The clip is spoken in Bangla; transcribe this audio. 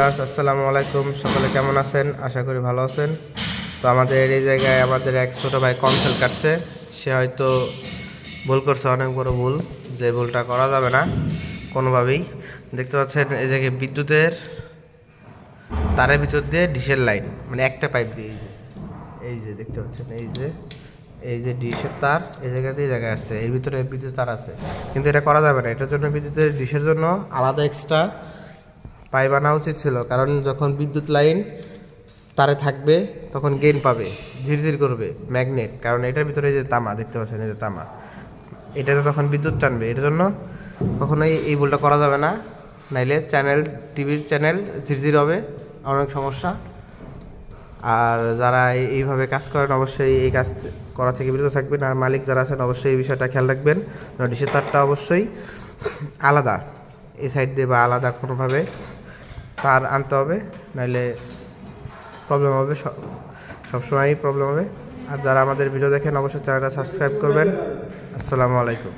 আসসালামু আলাইকুম, সকলে কেমন আছেন? আশা করি ভালো আছেন। তো আমাদের এই জায়গায় আমাদের এক ছোট ভাই কনসেল কাটছে। সে হয়তো ভুল করছে, অনেক বড় ভুল, যে ভুলটা করা যাবে না কোনোভাবেই। দেখতে পাচ্ছেন এই জায়গায় বিদ্যুতের তারের ভিতর দিয়ে ডিশের লাইন, মানে একটা পাইপ দিয়ে এই যে দেখতে পাচ্ছেন, এই যে ডিশের তার এই জায়গায় আসছে, এর ভিতরে বিদ্যুৎ তার আছে, কিন্তু এটা করা যাবে না। এটার জন্য বিদ্যুতের ডিশের জন্য আলাদা এক্সট্রা পাইপ আনা উচিত ছিল, কারণ যখন বিদ্যুৎ লাইন তারে থাকবে তখন গেইন পাবে, ঝিরঝির করবে ম্যাগনেট, কারণ এটার ভিতরে যে তামা দেখতে পাচ্ছেন, এই যে তামা, এটাতে তখন বিদ্যুৎ টানবে। এর জন্য কখনোই এই ভুলটা করা যাবে না, নাইলে টিভির চ্যানেল ঝিরঝির হবে, অনেক সমস্যা। আর যারা এইভাবে কাজ করেন অবশ্যই এই কাজ করা থেকে বিরত থাকবেন। আর মালিক যারা আছেন অবশ্যই এই বিষয়টা খেয়াল রাখবেন, ডিশের তারটা অবশ্যই আলাদা, এই সাইড দিয়ে বা আলাদা কোনোভাবে তার আনতে হবে, নাইলে প্রবলেম হবে, সবসময়ই প্রবলেম হবে। আর যারা আমাদের ভিডিও দেখেন অবশ্যই চ্যানেলটা সাবস্ক্রাইব করবেন। আসসালামু আলাইকুম।